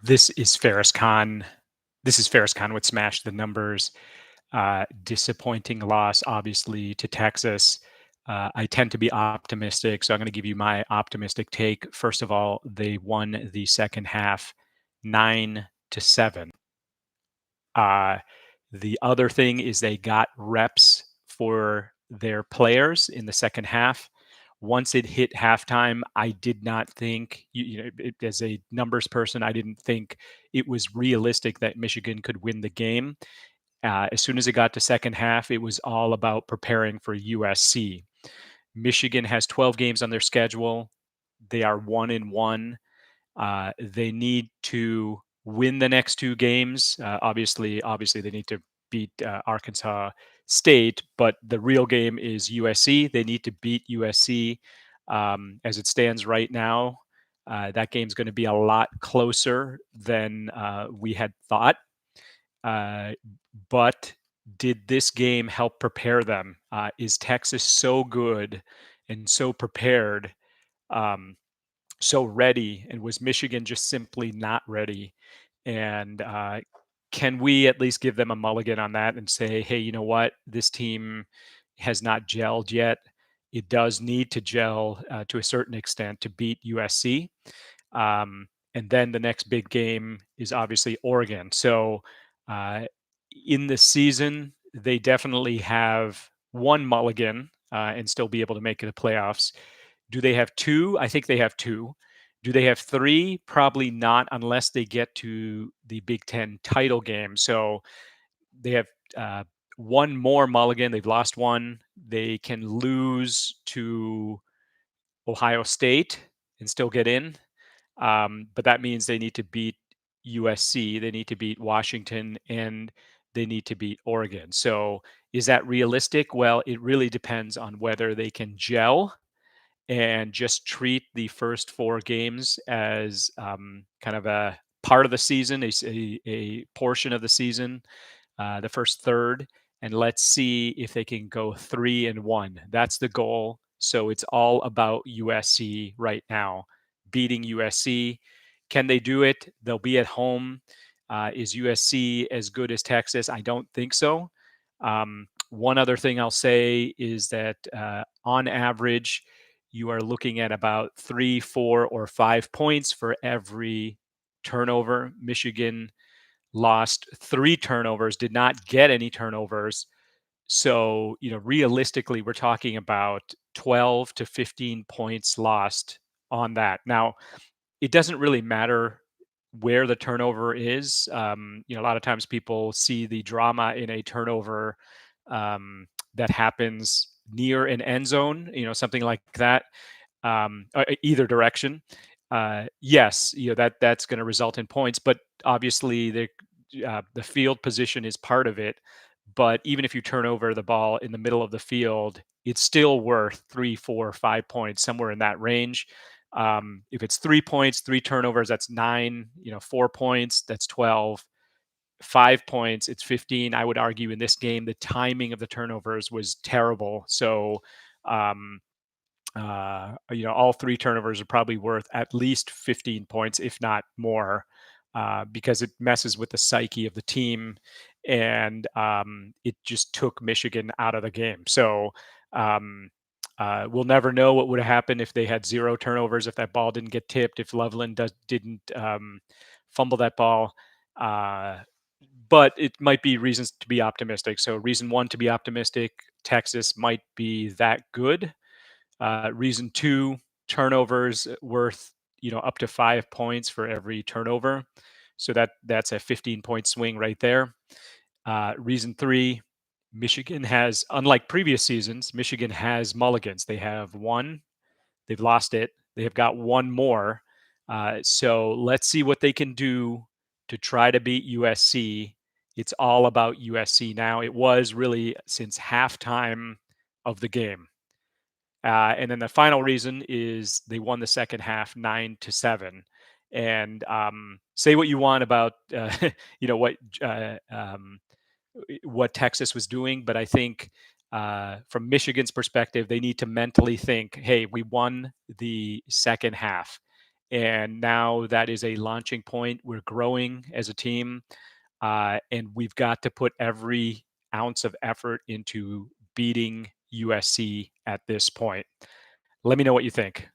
This is Ferris Khan. This is Ferris Khan with Smash the Numbers. Disappointing loss, obviously, to Texas. I tend to be optimistic, so I'm going to give you my optimistic take. First of all, they won the second half 9-7. Uh, the other thing is they got reps for their players in the second half. Once it hit halftime, I did not think, as a numbers person, I didn't think it was realistic that Michigan could win the game. As soon as it got to second half, it was all about preparing for USC. Michigan has 12 games on their schedule. They are 1-1. They need to win the next two games. Obviously, they need to beat Arkansas State, but the real game is USC. They need to beat USC. As it stands right now, that game's going to be a lot closer than we had thought. But did this game help prepare them? Is Texas so good and so prepared? So ready, and was Michigan just simply not ready? And can we at least give them a mulligan on that and say, hey, you know what? This team has not gelled yet. It does need to gel to a certain extent to beat USC. And then the next big game is obviously Oregon. So uh, in the season, they definitely have one mulligan and still be able to make the playoffs. Do they have two? I think they have two. Do they have three? Probably not, unless they get to the Big Ten title game. So they have one more mulligan. They've lost one. They can lose to Ohio State and still get in. But that means they need to beat USC, they need to beat Washington, and they need to beat Oregon. So is that realistic? Well, it really depends on whether they can gel and just treat the first four games as kind of a part of the season, a portion of the season, the first third, and let's see if they can go 3-1. That's the goal. So it's all about USC right now, beating USC. Can they do it? They'll be at home. Is USC as good as Texas? I don't think so. One other thing I'll say is that on average, you are looking at about 3, 4, or 5 points for every turnover. Michigan lost 3 turnovers, did not get any turnovers. So, realistically, we're talking about 12 to 15 points lost on that. Now, it doesn't really matter where the turnover is. A lot of times people see the drama in a turnover that happens near an end zone, something like that, either direction. Yes, that's going to result in points, but obviously the field position is part of it. But even if you turn over the ball in the middle of the field, it's still worth 3, 4, 5 points, somewhere in that range. If it's 3 points, 3 turnovers, that's 9. 4 points, that's 12. 5 points, it's 15. I would argue in this game, the timing of the turnovers was terrible. So, all 3 turnovers are probably worth at least 15 points, if not more, because it messes with the psyche of the team, and it just took Michigan out of the game. So we'll never know what would have happened if they had 0 turnovers, if that ball didn't get tipped, if Loveland didn't fumble that ball. But it might be reasons to be optimistic. So reason 1 to be optimistic, Texas might be that good. Reason 2, turnovers worth up to 5 points for every turnover. So that's a 15-point swing right there. Reason 3, Michigan has, unlike previous seasons, Michigan has mulligans. They have one, they've lost it. They have got one more. So let's see what they can do to try to beat USC. It's all about USC now. It was really since halftime of the game. And then the final reason is they won the second half 9-7. And say what you want about what Texas was doing, but I think from Michigan's perspective, they need to mentally think, "Hey, we won the second half, And now that is a launching point. We're growing as a team, and we've got to put every ounce of effort into beating USC at this point. Let me know what you think.